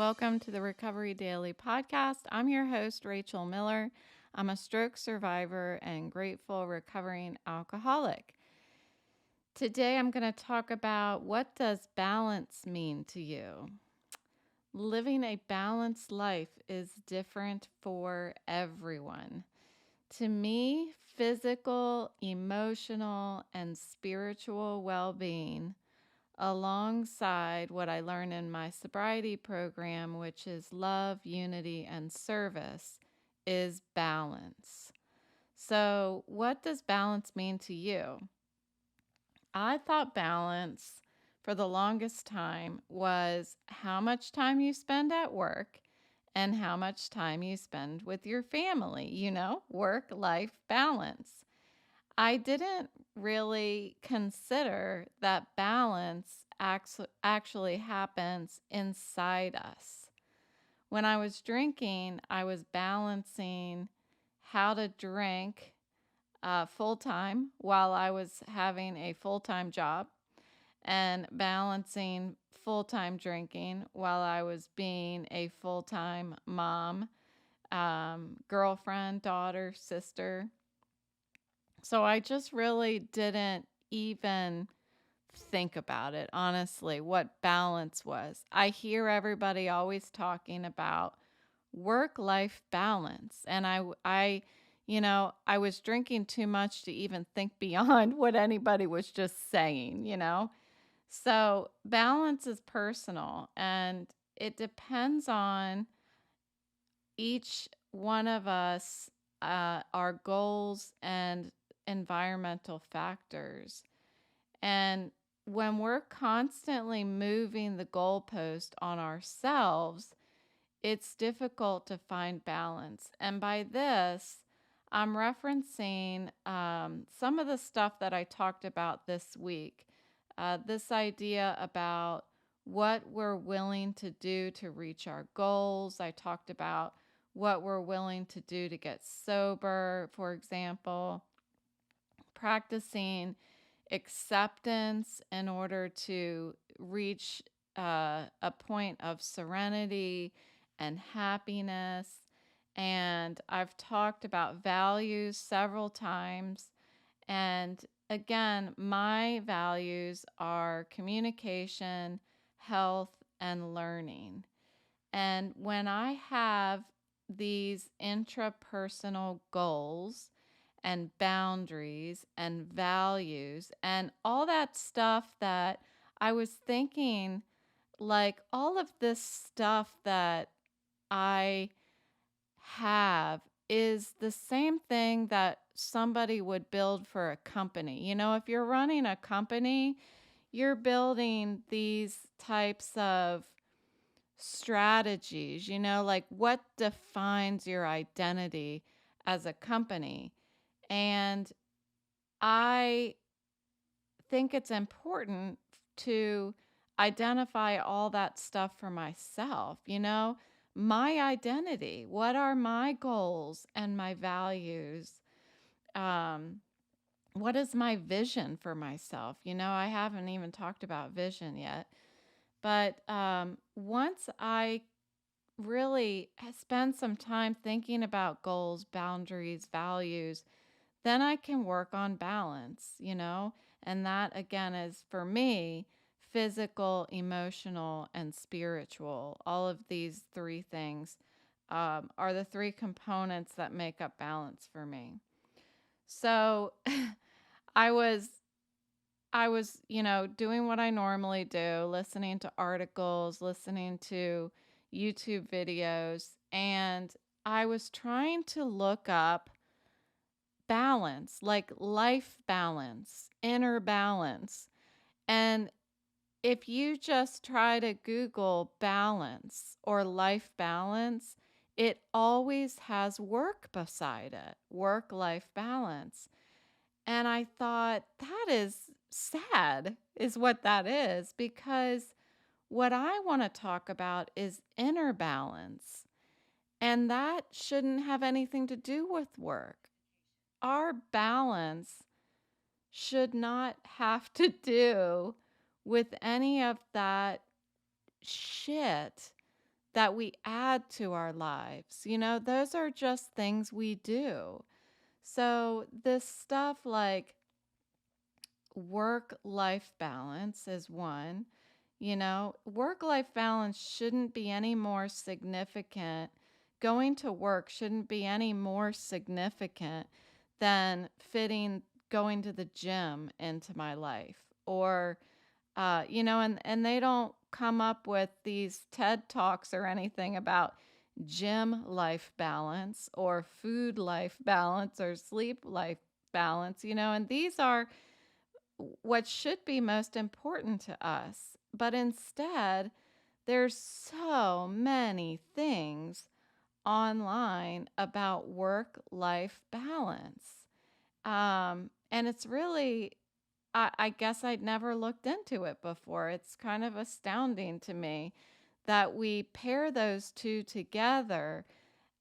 Welcome to the Recovery Daily podcast. I'm your host, Rachel Miller. I'm a stroke survivor and grateful recovering alcoholic. Today, I'm going to talk about what does balance mean to you? Living a balanced life is different for everyone. To me, physical, emotional, and spiritual well-being alongside what I learned in my sobriety program, which is love, unity, and service, is balance. So, what does balance mean to you? I thought balance for the longest time was how much time you spend at work and how much time you spend with your family, work-life balance. I didn't really consider that balance actually happens inside us. When I was drinking, I was balancing how to drink full time while I was having a full time job and balancing full time drinking while I was being a full time mom, girlfriend, daughter, sister. So I just really didn't even think about it, honestly, what balance was. I hear everybody always talking about work-life balance, and I was drinking too much to even think beyond what anybody was just saying. So balance is personal, and it depends on each one of us, our goals and environmental factors. And when we're constantly moving the goalpost on ourselves, it's difficult to find balance. And by this, I'm referencing some of the stuff that I talked about this week. This idea about what we're willing to do to reach our goals. I talked about what we're willing to do to get sober, for example, practicing acceptance in order to reach a point of serenity and happiness. And I've talked about values several times. And again, my values are communication, health, and learning. And when I have these intrapersonal goals and boundaries and values and all that stuff that I was thinking, like all of this stuff that I have is the same thing that somebody would build for a company. If you're running a company, you're building these types of strategies, like what defines your identity as a company. And I think it's important to identify all that stuff for myself, my identity. What are my goals and my values? Um, what is my vision for myself? I haven't even talked about vision yet. But once I really spend some time thinking about goals, boundaries, values, then I can work on balance. And that again is for me physical, emotional, and spiritual. All of these three things are the three components that make up balance for me. So I was doing what I normally do, listening to articles, listening to YouTube videos, and I was trying to look up balance, like life balance, inner balance. And if you just try to Google balance or life balance, it always has work beside it, work-life balance. And I thought, that is sad, is what that is, because what I want to talk about is inner balance. And that shouldn't have anything to do with work. Our balance should not have to do with any of that shit that we add to our lives. Those are just things we do. So, this stuff like work life balance is one. Work life balance shouldn't be any more significant. Going to work shouldn't be any more significant than fitting going to the gym into my life. Or, and they don't come up with these TED Talks or anything about gym life balance or food life balance or sleep life balance, and these are what should be most important to us. But instead, there's so many things online about work life balance. And it's really, I guess I'd never looked into it before. It's kind of astounding to me that we pair those two together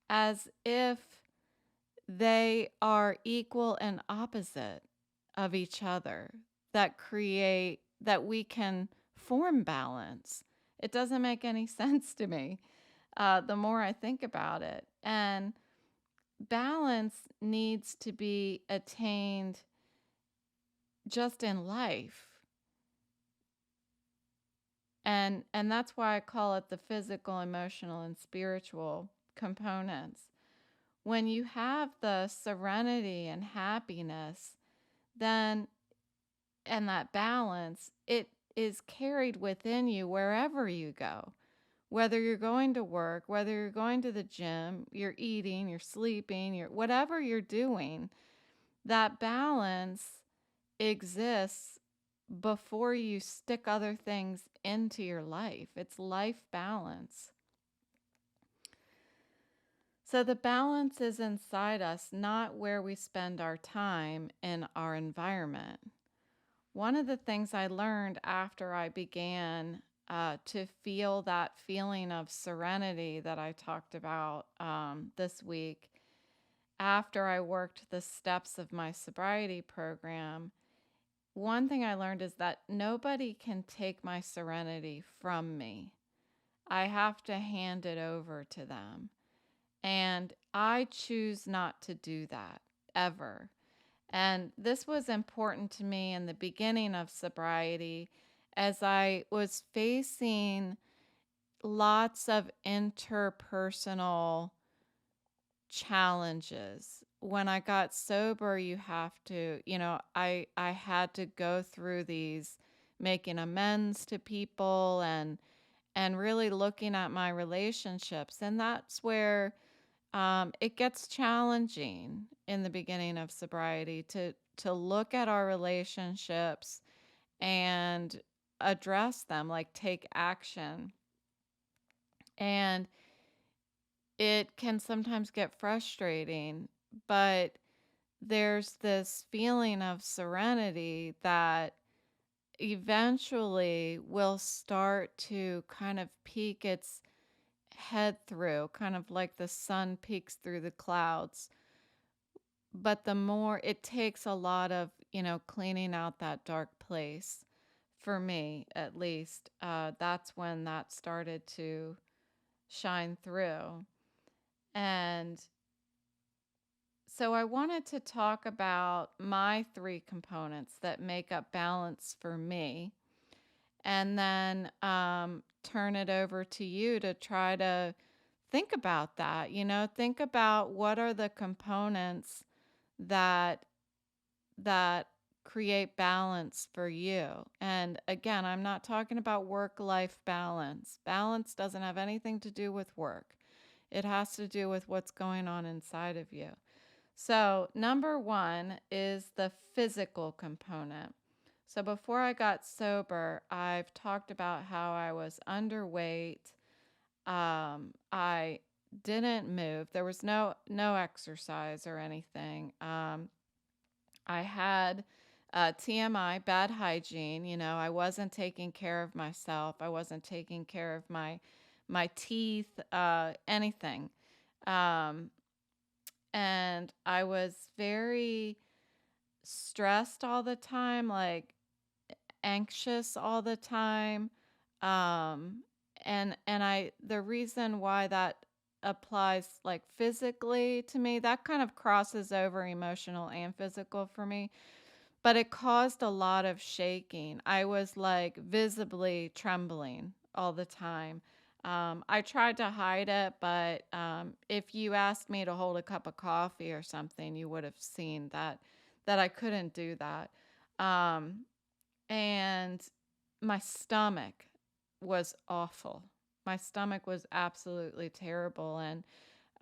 as if they are equal and opposite of each other, that we can form balance. It doesn't make any sense to me the more I think about it. And balance needs to be attained just in life. And that's why I call it the physical, emotional, and spiritual components. When you have the serenity and happiness, then and that balance, it is carried within you wherever you go. Whether you're going to work, whether you're going to the gym, you're eating, you're sleeping, whatever you're doing, that balance exists before you stick other things into your life. It's life balance. So the balance is inside us, not where we spend our time in our environment. One of the things I learned after I began to feel that feeling of serenity that I talked about this week, after I worked the steps of my sobriety program, one thing I learned is that nobody can take my serenity from me. I have to hand it over to them. And I choose not to do that ever. And this was important to me in the beginning of sobriety as I was facing lots of interpersonal challenges. When I got sober, you have to, I had to go through these making amends to people and really looking at my relationships. And that's where it gets challenging in the beginning of sobriety to look at our relationships and address them, like take action. And it can sometimes get frustrating, but there's this feeling of serenity that eventually will start to kind of peek its head through, kind of like the sun peeks through the clouds. But the more it takes a lot of, cleaning out that dark place, for me at least, that's when that started to shine through. And so I wanted to talk about my three components that make up balance for me, and then turn it over to you to try to think about that. Think about what are the components that that create balance for you. And again, I'm not talking about work-life balance. Balance doesn't have anything to do with work. It has to do with what's going on inside of you. So, number one is the physical component. So, before I got sober, I've talked about how I was underweight. I didn't move. There was no exercise or anything. I had TMI, bad hygiene. I wasn't taking care of myself. I wasn't taking care of my teeth, anything. Um, and I was very stressed all the time, like anxious all the time. Um, and I the reason why that applies like physically to me, that kind of crosses over emotional and physical for me, but it caused a lot of shaking. I was like visibly trembling all the time. I tried to hide it, but if you asked me to hold a cup of coffee or something, you would have seen that I couldn't do that. Um, and my stomach was awful. My stomach was absolutely terrible. And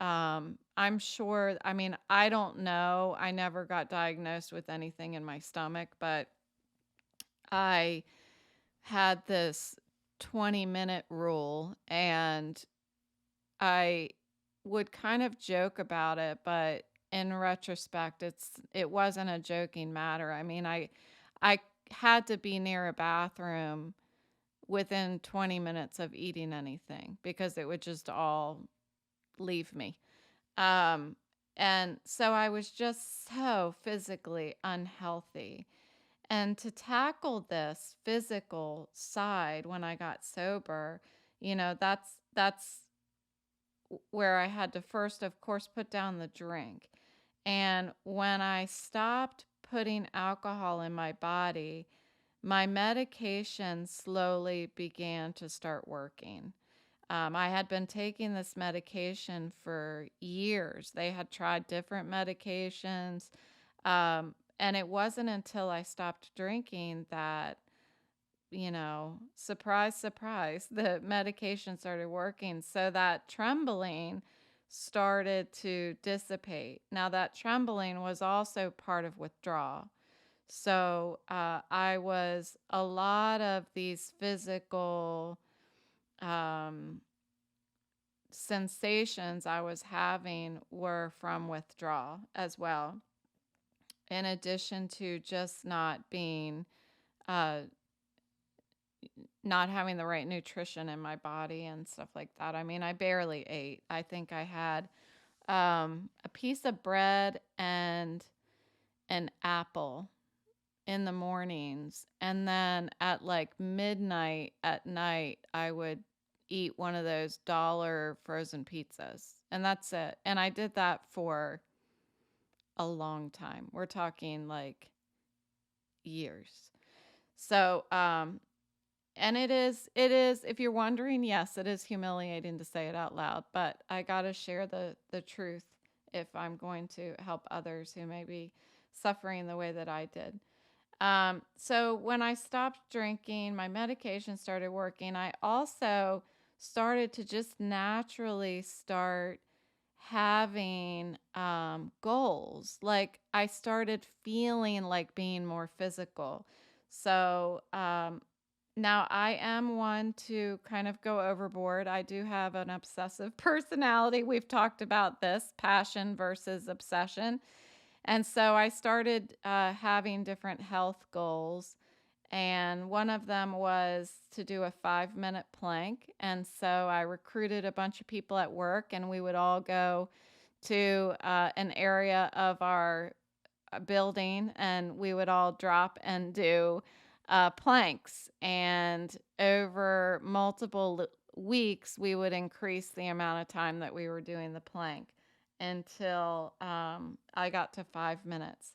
I'm sure, I mean, I don't know. I never got diagnosed with anything in my stomach, but I had this 20-minute rule, and I would kind of joke about it, but in retrospect, it wasn't a joking matter. I mean, I had to be near a bathroom within 20 minutes of eating anything because it would just all leave me. Um, and so I was just so physically unhealthy. And to tackle this physical side when I got sober, that's where I had to first, of course, put down the drink. And when I stopped putting alcohol in my body, my medication slowly began to start working. I had been taking this medication for years. They had tried different medications. And it wasn't until I stopped drinking that, surprise, surprise, the medication started working. So that trembling started to dissipate. Now, that trembling was also part of withdrawal. So I was a lot of these physical um, sensations I was having were from withdrawal as well, in addition to just uh, not having the right nutrition in my body and stuff like that. I mean, I barely ate. I think I had a piece of bread and an apple in the mornings, and then at like midnight at night I would eat one of those dollar frozen pizzas, and that's it. And I did that for a long time. We're talking like years. So and it is, if you're wondering, yes, it is humiliating to say it out loud, but I got to share the truth if I'm going to help others who may be suffering the way that I did. So when I stopped drinking, my medication started working. I also started to just naturally start having goals. Like I started feeling like being more physical. So now I am one to kind of go overboard. I do have an obsessive personality. We've talked about this, passion versus obsession. And so I started having different health goals. And one of them was to do a 5-minute plank. And so I recruited a bunch of people at work, and we would all go to an area of our building, and we would all drop and do planks. And over multiple weeks, we would increase the amount of time that we were doing the plank until I got to 5 minutes.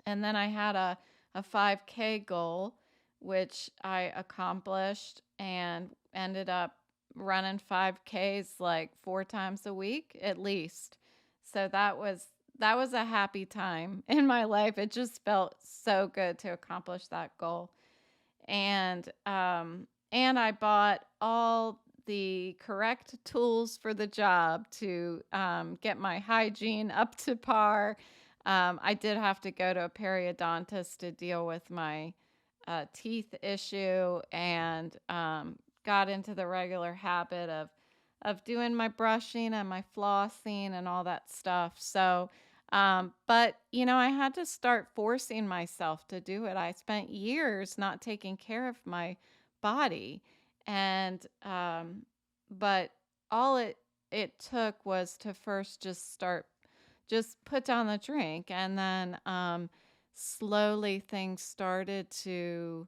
And then I had a 5K goal, which I accomplished and ended up running 5Ks like 4 times a week at least. So that was a happy time in my life. It just felt so good to accomplish that goal. And I bought all the correct tools for the job to get my hygiene up to par. I did have to go to a periodontist to deal with my teeth issue, and got into the regular habit of doing my brushing and my flossing and all that stuff. So, but I had to start forcing myself to do it. I spent years not taking care of my body, and but all it took was to first just put down the drink, and then slowly things started to,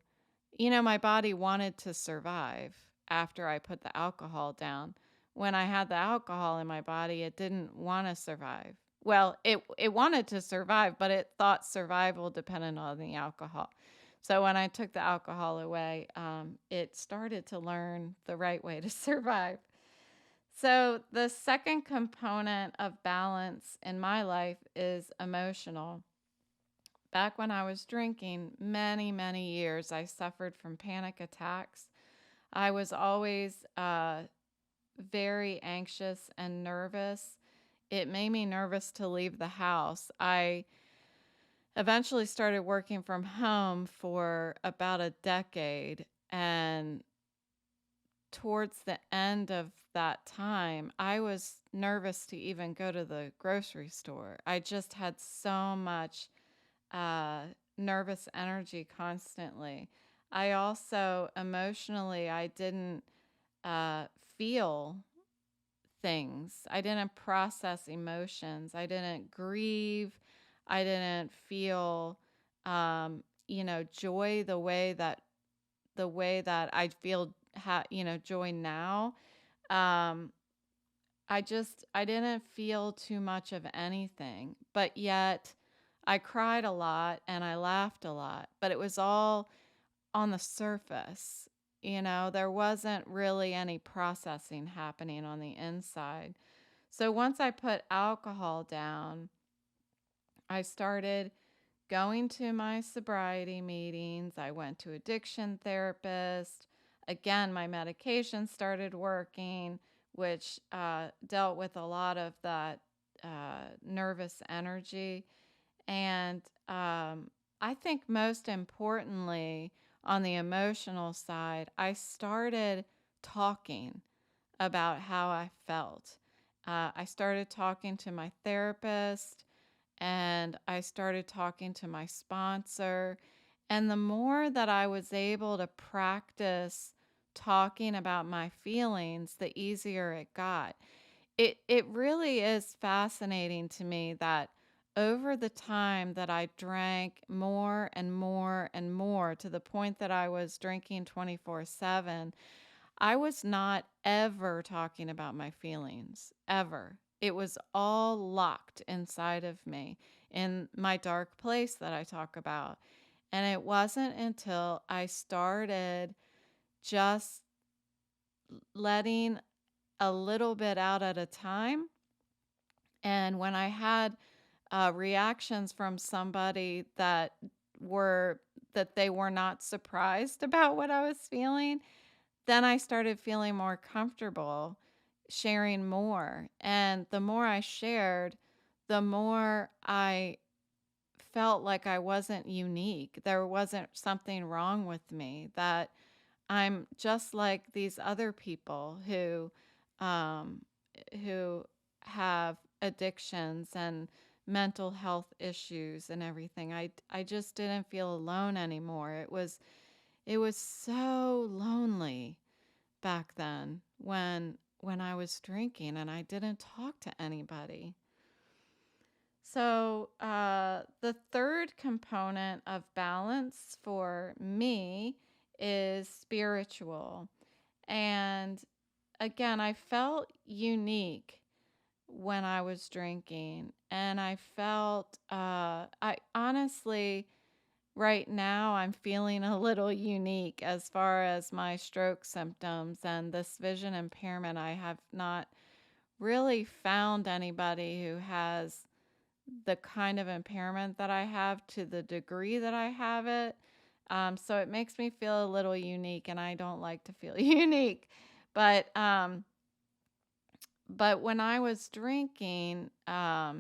my body wanted to survive. after I put the alcohol down. When I had the alcohol in my body, it didn't want to survive. Well, it wanted to survive, but it thought survival depended on the alcohol. So when I took the alcohol away, it started to learn the right way to survive. So the second component of balance in my life is emotional. Back when I was drinking, many, many years, I suffered from panic attacks. I was always very anxious and nervous. It made me nervous to leave the house. I eventually started working from home for about a decade, and towards the end of that time, I was nervous to even go to the grocery store. I just had so much uh, nervous energy constantly. I also emotionally, I didn't uh, feel things. I didn't process emotions. I didn't grieve. I didn't feel, joy the way that I feel, joy now. Um, I didn't feel too much of anything, but yet I cried a lot and I laughed a lot, but it was all on the surface. There wasn't really any processing happening on the inside. So once I put alcohol down, I started going to my sobriety meetings. I went to addiction therapist. Again, my medication started working, which dealt with a lot of that nervous energy. And I think most importantly, on the emotional side, I started talking about how I felt. I started talking to my therapist and I started talking to my sponsor. And the more that I was able to practice talking about my feelings, the easier it got. It really is fascinating to me that over the time that I drank more and more and more to the point that I was drinking 24/7, I was not ever talking about my feelings, ever. It was all locked inside of me in my dark place that I talk about. And it wasn't until I started just letting a little bit out at a time. And when I had reactions from somebody were that they were not surprised about what I was feeling, then I started feeling more comfortable sharing more. And the more I shared, the more I felt like I wasn't unique. There wasn't something wrong with me, that I'm just like these other people um, who have addictions and mental health issues and everything. I just didn't feel alone anymore. It was so lonely back then when I was drinking and I didn't talk to anybody. So the third component of balance for me is spiritual. And again, I felt unique when I was drinking. And I felt, I honestly, right now, I'm feeling a little unique as far as my stroke symptoms and this vision impairment. I have not really found anybody who has the kind of impairment that I have to the degree that I have it. So it makes me feel a little unique, and I don't like to feel unique. But when I was drinking, I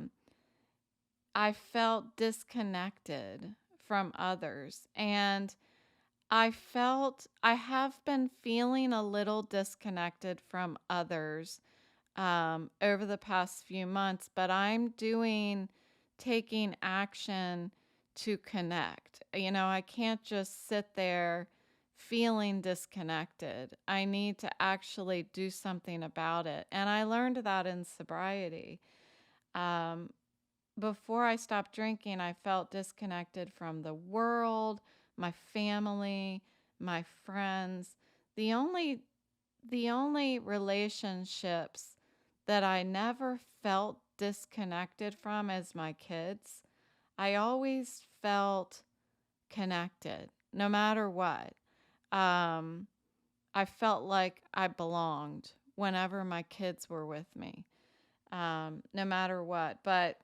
felt disconnected from others, and I have been feeling a little disconnected from others over the past few months, but taking action to connect. I can't just sit there feeling disconnected. I need to actually do something about it. And I learned that in sobriety. Um, Before I stopped drinking, I felt disconnected from the world, my family, my friends. The only the only relationships that I never felt disconnected from as my kids. I always felt connected, no matter what. Um, I felt like I belonged whenever my kids were with me, no matter what. But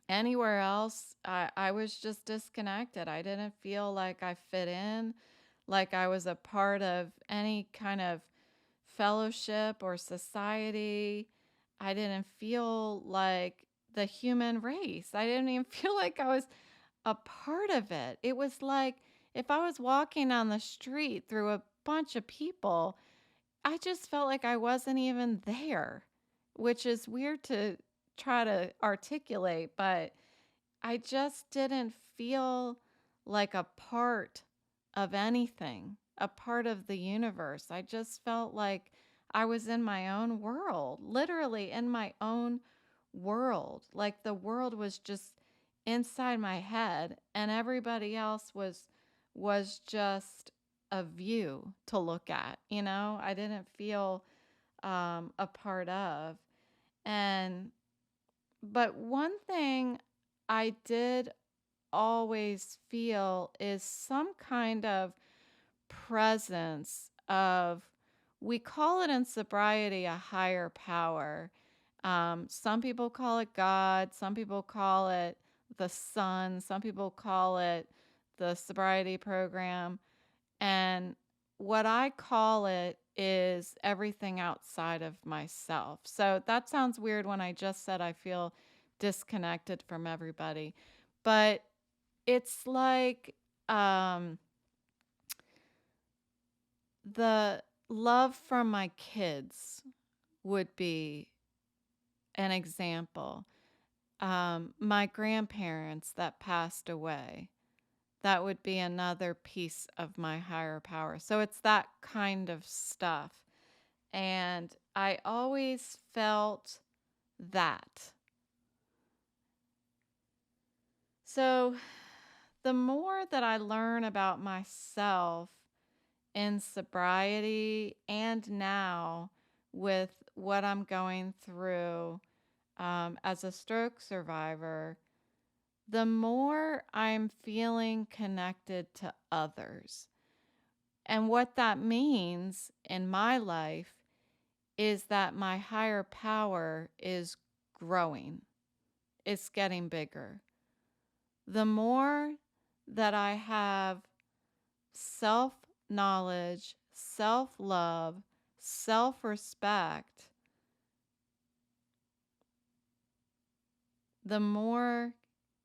anywhere else, I was just disconnected. I didn't feel like I fit in, like I was a part of any kind of fellowship or society. I didn't feel like the human race. I didn't even feel like I was a part of it. It was like if I was walking on the street through a bunch of people, I just felt like I wasn't even there, which is weird to try to articulate, but I just didn't feel like a part of anything, a part of the universe. I just felt like I was in my own world, literally in my own world. Like the world was just inside my head and everybody else was just a view to look at, you know? I didn't feel a part of. And but one thing I did always feel is some kind of presence of, we call it in sobriety a higher power. Some people call it God, some people call it the sun, some people call it the sobriety program. And what I call it is everything outside of myself. So that sounds weird when I just said I feel disconnected from everybody. But it's like the love from my kids would be an example. My grandparents that passed away, that would be another piece of my higher power. So it's that kind of stuff. And I always felt that. So the more that I learn about myself in sobriety and now with what I'm going through as a stroke survivor, the more I'm feeling connected to others. And what that means in my life is that my higher power is growing, it's getting bigger. The more that I have self knowledge, self love, self respect, the more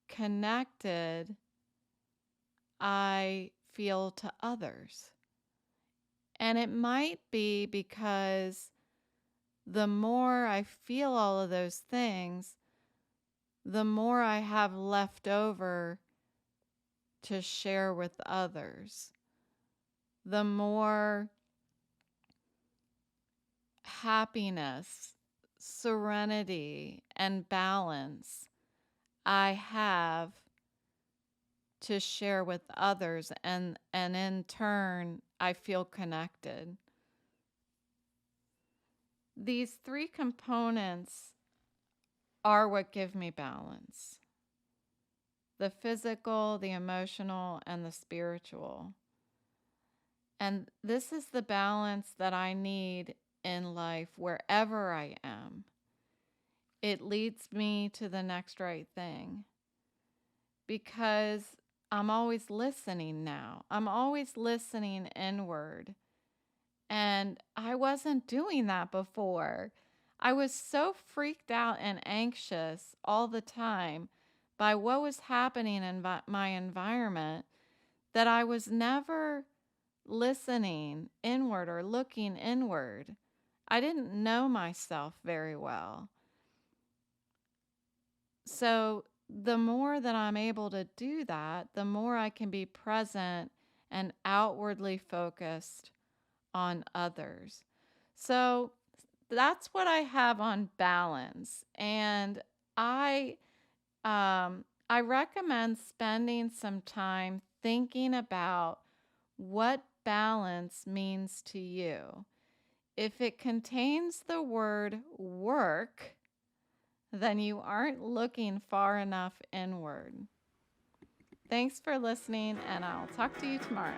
connected I feel to others. And it might be because the more I feel all of those things, the more I have left over to share with others, the more happiness, serenity, and balance I have to share with others, and in turn I feel connected. These three components are what give me balance: the physical, the emotional, and the spiritual. And this is the balance that I need in life wherever I am. It leads me to the next right thing because I'm always listening now. I'm always listening inward. And I wasn't doing that before. I was so freaked out and anxious all the time by what was happening in my environment that I was never listening inward or looking inward. I didn't know myself very well. So the more that I'm able to do that, the more I can be present and outwardly focused on others. So that's what I have on balance. And I I recommend spending some time thinking about what balance means to you. If it contains the word work, then you aren't looking far enough inward. Thanks for listening, and I'll talk to you tomorrow.